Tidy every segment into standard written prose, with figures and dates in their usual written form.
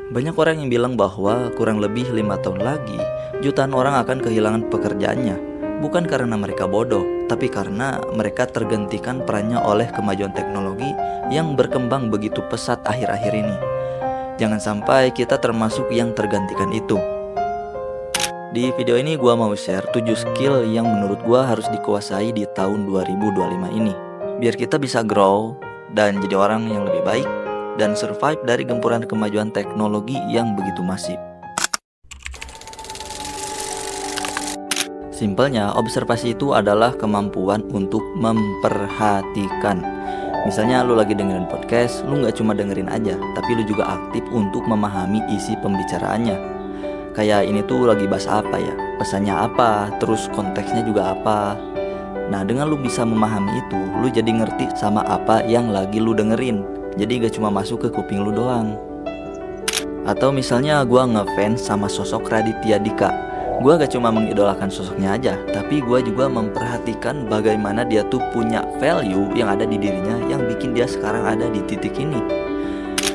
Banyak orang yang bilang bahwa kurang lebih 5 tahun lagi, jutaan orang akan kehilangan pekerjaannya. Bukan karena mereka bodoh, tapi karena mereka tergantikan perannya oleh kemajuan teknologi yang berkembang begitu pesat akhir-akhir ini. Jangan sampai kita termasuk yang tergantikan itu. Di video ini gua mau share 7 skill yang menurut gua harus dikuasai di tahun 2025 ini, biar kita bisa grow dan jadi orang yang lebih baik dan survive dari gempuran kemajuan teknologi yang begitu masif. Simpelnya, observasi itu adalah kemampuan untuk memperhatikan. Misalnya lu lagi dengerin podcast, lu gak cuma dengerin aja, tapi lu juga aktif untuk memahami isi pembicaraannya. Kayak ini tuh lagi bahas apa ya, pesannya apa, terus konteksnya juga apa. Nah, dengan lu bisa memahami itu, lu jadi ngerti sama apa yang lagi lu dengerin. Jadi gak cuma masuk ke kuping lu doang. Atau misalnya gua ngefans sama sosok Raditya Dika. Gua gak cuma mengidolakan sosoknya aja, tapi gua juga memperhatikan bagaimana dia tuh punya value yang ada di dirinya yang bikin dia sekarang ada di titik ini.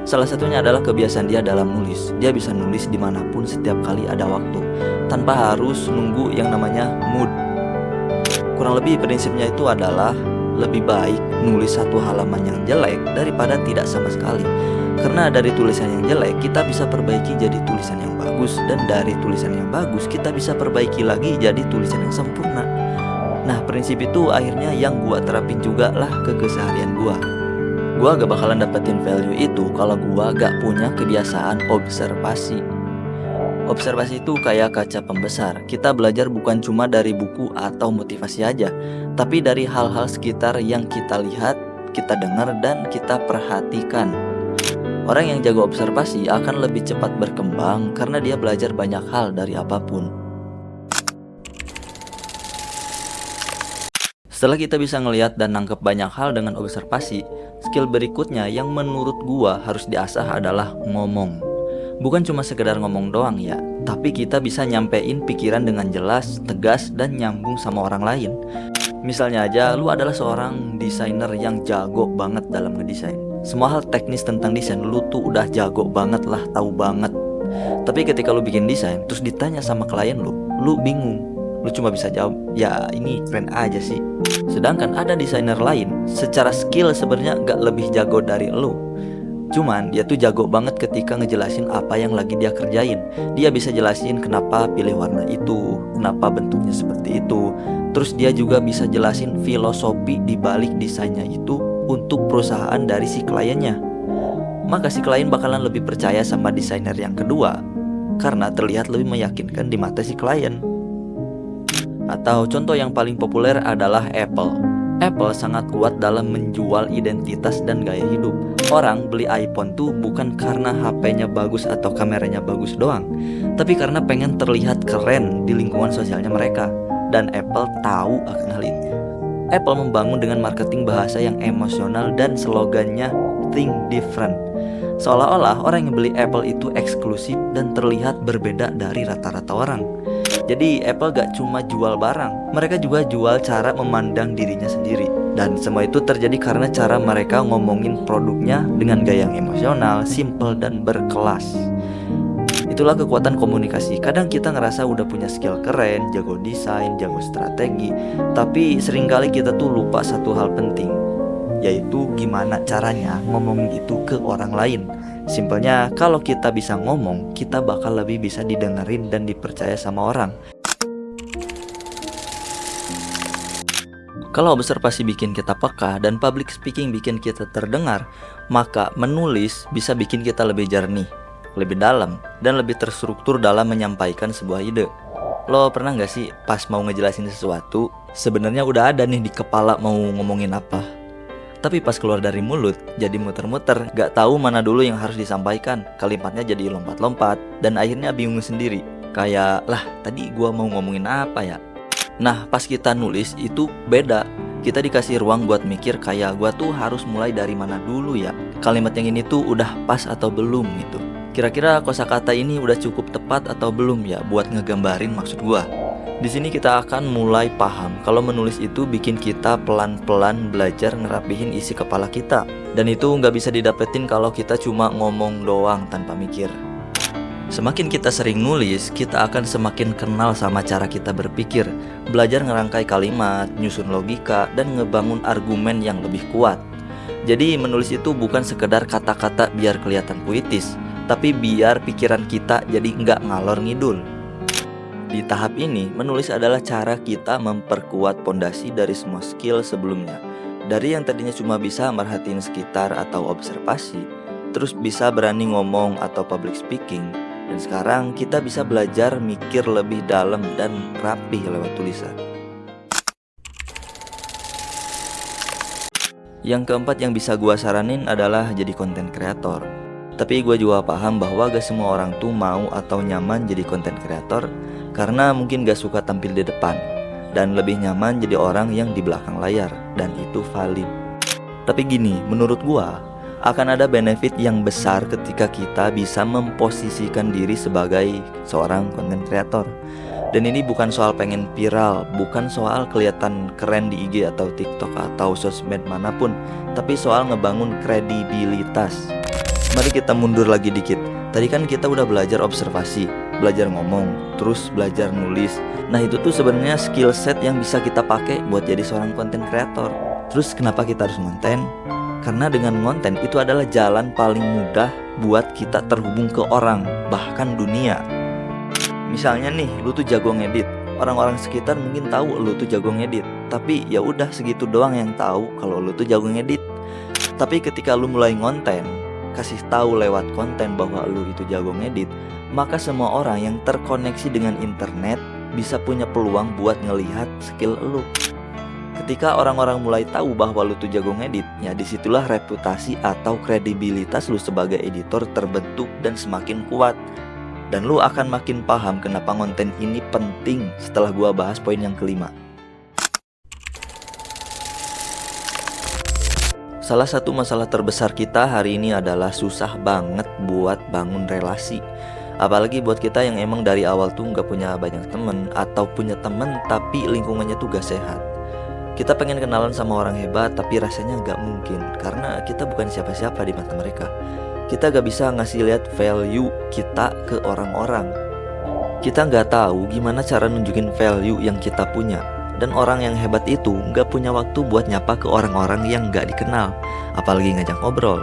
Salah satunya adalah kebiasaan dia dalam nulis. Dia bisa nulis dimanapun setiap kali ada waktu, tanpa harus nunggu yang namanya mood. Kurang lebih prinsipnya itu adalah lebih baik nulis satu halaman yang jelek daripada tidak sama sekali. Karena dari tulisan yang jelek kita bisa perbaiki jadi tulisan yang bagus, dan dari tulisan yang bagus kita bisa perbaiki lagi jadi tulisan yang sempurna. Nah, prinsip itu akhirnya yang gua terapin juga lah ke keseharian gua. Gua gak bakalan dapetin value itu kalau gua gak punya kebiasaan observasi. Observasi itu kayak kaca pembesar. Kita belajar bukan cuma dari buku atau motivasi aja, tapi dari hal-hal sekitar yang kita lihat, kita dengar, dan kita perhatikan. Orang yang jago observasi akan lebih cepat berkembang karena dia belajar banyak hal dari apapun. Setelah kita bisa ngelihat dan nangkep banyak hal dengan observasi, skill berikutnya yang menurut gua harus diasah adalah ngomong. Bukan cuma sekedar ngomong doang ya, tapi kita bisa nyampein pikiran dengan jelas, tegas, dan nyambung sama orang lain. Misalnya aja, lu adalah seorang desainer yang jago banget dalam ngedesain. Semua hal teknis tentang desain lu tuh udah jago banget lah, tahu banget. Tapi ketika lu bikin desain, terus ditanya sama klien lu bingung. Lu cuma bisa jawab, ya ini keren aja sih. Sedangkan ada desainer lain, secara skill sebenarnya gak lebih jago dari lu. Cuman dia tuh jago banget ketika ngejelasin apa yang lagi dia kerjain. Dia bisa jelasin kenapa pilih warna itu, kenapa bentuknya seperti itu. Terus dia juga bisa jelasin filosofi di balik desainnya itu untuk perusahaan dari si kliennya. Maka si klien bakalan lebih percaya sama desainer yang kedua karena terlihat lebih meyakinkan di mata si klien. Atau contoh yang paling populer adalah Apple. Apple sangat kuat dalam menjual identitas dan gaya hidup. Orang beli iPhone tuh bukan karena HP-nya bagus atau kameranya bagus doang, tapi karena pengen terlihat keren di lingkungan sosialnya mereka. Dan Apple tahu akan hal ini. Apple membangun dengan marketing bahasa yang emosional dan slogannya Think Different. Seolah-olah orang yang beli Apple itu eksklusif dan terlihat berbeda dari rata-rata orang. Jadi Apple gak cuma jual barang, mereka juga jual cara memandang dirinya sendiri. Dan semua itu terjadi karena cara mereka ngomongin produknya dengan gaya yang emosional, simple, dan berkelas. Itulah kekuatan komunikasi. Kadang kita ngerasa udah punya skill keren, jago desain, jago strategi, tapi seringkali kita tuh lupa satu hal penting, yaitu gimana caranya ngomongin itu ke orang lain. Simpelnya, kalau kita bisa ngomong, kita bakal lebih bisa didengerin dan dipercaya sama orang. Kalau observasi bikin kita peka dan public speaking bikin kita terdengar, maka menulis bisa bikin kita lebih jernih, lebih dalam, dan lebih terstruktur dalam menyampaikan sebuah ide. Lo pernah gak sih pas mau ngejelasin sesuatu, sebenarnya udah ada nih di kepala mau ngomongin apa, tapi pas keluar dari mulut jadi muter-muter, gak tahu mana dulu yang harus disampaikan. Kalimatnya jadi lompat-lompat dan akhirnya bingung sendiri. Kayak, lah tadi gua mau ngomongin apa ya? Nah, pas kita nulis itu beda. Kita dikasih ruang buat mikir kayak gua tuh harus mulai dari mana dulu ya? Kalimat yang ini tuh udah pas atau belum gitu. Kira-kira kosakata ini udah cukup tepat atau belum ya buat ngegambarin maksud gua. Di sini kita akan mulai paham kalau menulis itu bikin kita pelan-pelan belajar ngerapihin isi kepala kita. Dan itu nggak bisa didapetin kalau kita cuma ngomong doang tanpa mikir. Semakin kita sering nulis, kita akan semakin kenal sama cara kita berpikir, belajar ngerangkai kalimat, nyusun logika, dan ngebangun argumen yang lebih kuat. Jadi menulis itu bukan sekedar kata-kata biar kelihatan puitis, tapi biar pikiran kita jadi nggak ngalor ngidul. Di tahap ini, menulis adalah cara kita memperkuat pondasi dari semua skill sebelumnya. Dari yang tadinya cuma bisa merhatiin sekitar atau observasi, terus bisa berani ngomong atau public speaking, dan sekarang kita bisa belajar mikir lebih dalam dan rapih lewat tulisan. Yang keempat yang bisa gua saranin adalah jadi konten kreator. Tapi gua juga paham bahwa gak semua orang tuh mau atau nyaman jadi konten kreator, karena mungkin gak suka tampil di depan dan lebih nyaman jadi orang yang di belakang layar, dan itu valid. Tapi gini, menurut gua akan ada benefit yang besar ketika kita bisa memposisikan diri sebagai seorang konten kreator. Dan ini bukan soal pengen viral, bukan soal kelihatan keren di IG atau TikTok atau sosmed manapun, tapi soal ngebangun kredibilitas. Mari kita mundur lagi dikit. Tadi kan kita udah belajar observasi, belajar ngomong, terus belajar nulis. Nah itu tuh sebenarnya skill set yang bisa kita pakai buat jadi seorang konten kreator. Terus kenapa kita harus konten? Karena dengan konten itu adalah jalan paling mudah buat kita terhubung ke orang, bahkan dunia. Misalnya nih, lu tuh jago ngedit. Orang-orang sekitar mungkin tahu lu tuh jago ngedit, tapi ya udah segitu doang yang tahu kalau lu tuh jago ngedit. Tapi ketika lu mulai ngonten, kasih tahu lewat konten bahwa lu itu jago ngedit, maka semua orang yang terkoneksi dengan internet bisa punya peluang buat ngelihat skill lu. Ketika orang-orang mulai tahu bahwa lu tuh jago ngedit, ya disitulah reputasi atau kredibilitas lu sebagai editor terbentuk dan semakin kuat. Dan lu akan makin paham kenapa konten ini penting setelah gua bahas poin yang kelima. Salah satu masalah terbesar kita hari ini adalah susah banget buat bangun relasi. Apalagi buat kita yang emang dari awal tuh gak punya banyak temen, atau punya temen tapi lingkungannya tuh gak sehat. Kita pengen kenalan sama orang hebat, tapi rasanya gak mungkin, karena kita bukan siapa-siapa di mata mereka. Kita gak bisa ngasih lihat value kita ke orang-orang. Kita gak tahu gimana cara nunjukin value yang kita punya. Dan orang yang hebat itu gak punya waktu buat nyapa ke orang-orang yang gak dikenal, apalagi ngajak ngobrol.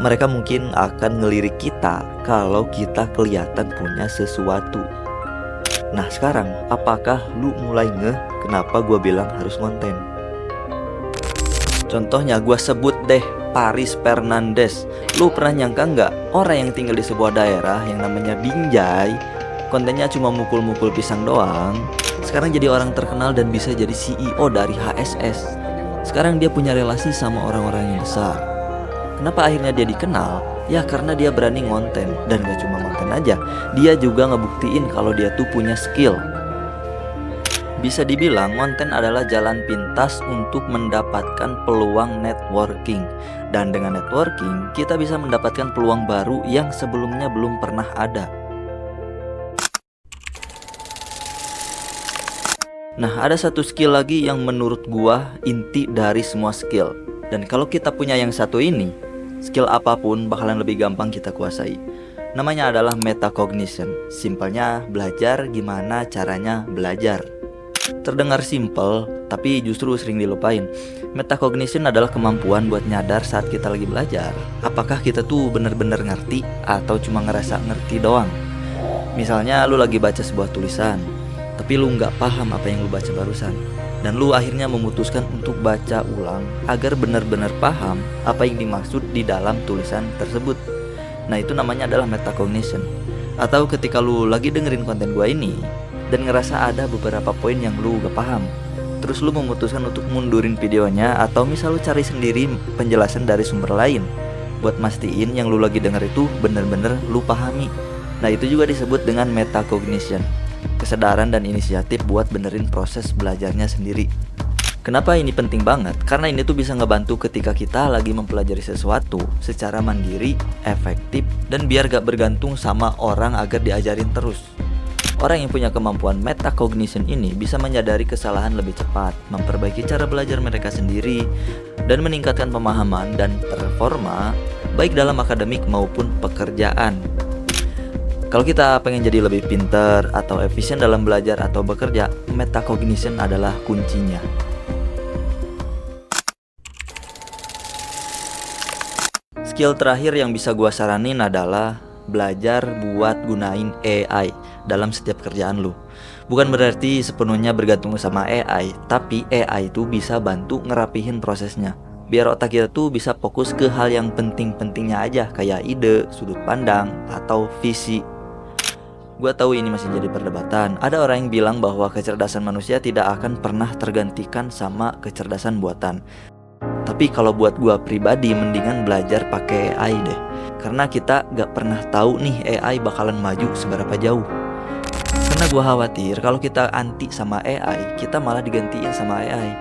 Mereka mungkin akan ngelirik kita kalau kita kelihatan punya sesuatu. Nah sekarang, apakah lu mulai ngeh kenapa gue bilang harus konten? Contohnya gue sebut deh Paris Fernandes. Lu pernah nyangka nggak orang yang tinggal di sebuah daerah yang namanya Binjai, kontennya cuma mukul-mukul pisang doang, sekarang jadi orang terkenal dan bisa jadi CEO dari HSS. Sekarang dia punya relasi sama orang-orang yang besar. Kenapa akhirnya dia dikenal? Ya karena dia berani ngonten. Dan gak cuma ngonten aja, dia juga ngebuktiin kalau dia tuh punya skill. Bisa dibilang konten adalah jalan pintas untuk mendapatkan peluang networking. Dan dengan networking, kita bisa mendapatkan peluang baru yang sebelumnya belum pernah ada. Nah, ada satu skill lagi yang menurut gua inti dari semua skill. Dan kalau kita punya yang satu ini, skill apapun bakalan lebih gampang kita kuasai. Namanya adalah metacognition. Simpelnya belajar gimana caranya belajar. Terdengar simple, tapi justru sering dilupain. Metacognition adalah kemampuan buat nyadar saat kita lagi belajar, apakah kita tuh bener-bener ngerti atau cuma ngerasa ngerti doang. Misalnya lu lagi baca sebuah tulisan, tapi lu nggak paham apa yang lu baca barusan, dan lu akhirnya memutuskan untuk baca ulang agar benar-benar paham apa yang dimaksud di dalam tulisan tersebut. Nah itu namanya adalah metacognition. Atau ketika lu lagi dengerin konten gua ini dan ngerasa ada beberapa poin yang lu gak paham, terus lu memutuskan untuk mundurin videonya, atau misal lu cari sendiri penjelasan dari sumber lain buat mastiin yang lu lagi denger itu bener-bener lu pahami. Nah itu juga disebut dengan metacognition, kesadaran dan inisiatif buat benerin proses belajarnya sendiri. Kenapa ini penting banget? Karena ini tuh bisa ngebantu ketika kita lagi mempelajari sesuatu secara mandiri, efektif, dan biar gak bergantung sama orang agar diajarin terus. Orang yang punya kemampuan metacognition ini bisa menyadari kesalahan lebih cepat, memperbaiki cara belajar mereka sendiri, dan meningkatkan pemahaman dan performa baik dalam akademik maupun pekerjaan. Kalau kita pengen jadi lebih pinter atau efisien dalam belajar atau bekerja, metacognition adalah kuncinya. Skill terakhir yang bisa gua saranin adalah belajar buat gunain AI dalam setiap kerjaan lu. Bukan berarti sepenuhnya bergantung sama AI, tapi AI itu bisa bantu ngerapihin prosesnya. Biar otak kita tuh bisa fokus ke hal yang penting-pentingnya aja, kayak ide, sudut pandang, atau visi. Gua tahu ini masih jadi perdebatan. Ada orang yang bilang bahwa kecerdasan manusia tidak akan pernah tergantikan sama kecerdasan buatan. Tapi kalau buat gua pribadi, mendingan belajar pakai AI deh. Karena kita gak pernah tahu nih AI bakalan maju seberapa jauh. Karena gua khawatir kalau kita anti sama AI, kita malah digantiin sama AI.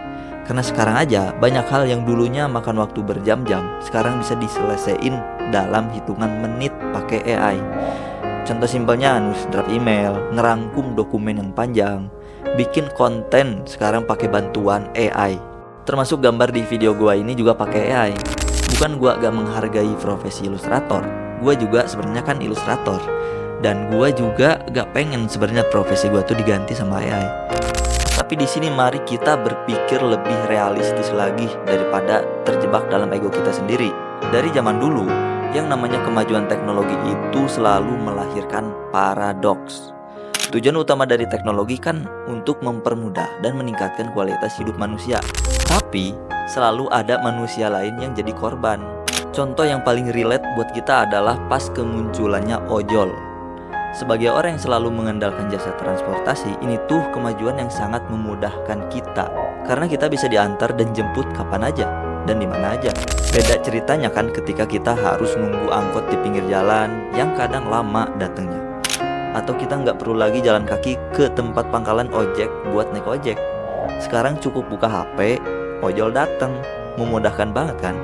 Karena sekarang aja banyak hal yang dulunya makan waktu berjam-jam, sekarang bisa diselesaikan dalam hitungan menit pakai AI. Contoh simpelnya nulis draft email, ngerangkum dokumen yang panjang, bikin konten sekarang pakai bantuan AI. Termasuk gambar di video gua ini juga pakai AI. Bukan gua gak menghargai profesi ilustrator, gua juga sebenarnya kan ilustrator. Dan gua juga gak pengen sebenarnya profesi gua tuh diganti sama AI. Tapi di sini mari kita berpikir lebih realistis lagi daripada terjebak dalam ego kita sendiri. Dari zaman dulu, yang namanya kemajuan teknologi itu selalu melahirkan paradoks. Tujuan utama dari teknologi kan untuk mempermudah dan meningkatkan kualitas hidup manusia. Tapi selalu ada manusia lain yang jadi korban. Contoh yang paling relate buat kita adalah pas kemunculannya ojol. Sebagai orang yang selalu mengandalkan jasa transportasi, ini tuh kemajuan yang sangat memudahkan kita. Karena kita bisa diantar dan jemput kapan aja dan di mana aja. Beda ceritanya kan ketika kita harus nunggu angkot di pinggir jalan yang kadang lama datangnya. Atau kita nggak perlu lagi jalan kaki ke tempat pangkalan ojek buat naik ojek. Sekarang cukup buka HP, ojol datang, memudahkan banget kan?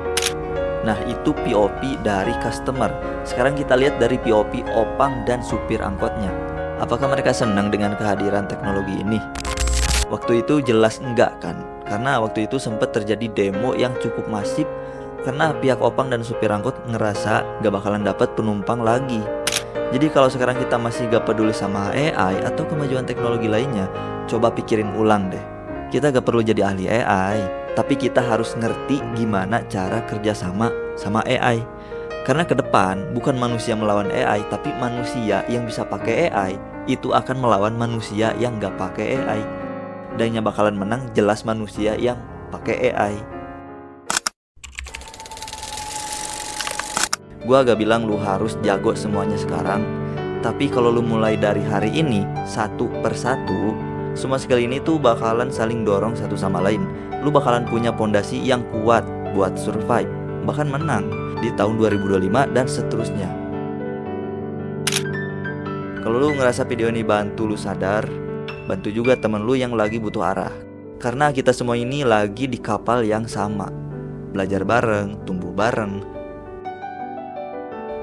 Nah itu POV dari customer. Sekarang kita lihat dari POV opang dan supir angkotnya. Apakah mereka senang dengan kehadiran teknologi ini? Waktu itu jelas enggak kan? Karena waktu itu sempat terjadi demo yang cukup masif. Karena pihak opang dan supir angkot ngerasa gak bakalan dapat penumpang lagi. Jadi kalau sekarang kita masih gak peduli sama AI atau kemajuan teknologi lainnya, coba pikirin ulang deh. Kita gak perlu jadi ahli AI, tapi kita harus ngerti gimana cara kerjasama sama AI. Karena ke depan bukan manusia melawan AI, tapi manusia yang bisa pakai AI itu akan melawan manusia yang gak pakai AI. Dan yang bakalan menang jelas manusia yang pakai AI. Gua agak bilang lu harus jago semuanya sekarang, tapi kalau lu mulai dari hari ini satu persatu, semua skill ini tuh bakalan saling dorong satu sama lain. Lu bakalan punya pondasi yang kuat buat survive, bahkan menang di tahun 2025 dan seterusnya. Kalau lu ngerasa video ini bantu lu sadar, bantu juga temen lu yang lagi butuh arah. Karena kita semua ini lagi di kapal yang sama, belajar bareng, tumbuh bareng.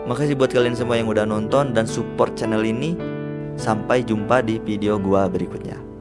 Makasih buat kalian semua yang udah nonton dan support channel ini. Sampai jumpa di video gua berikutnya.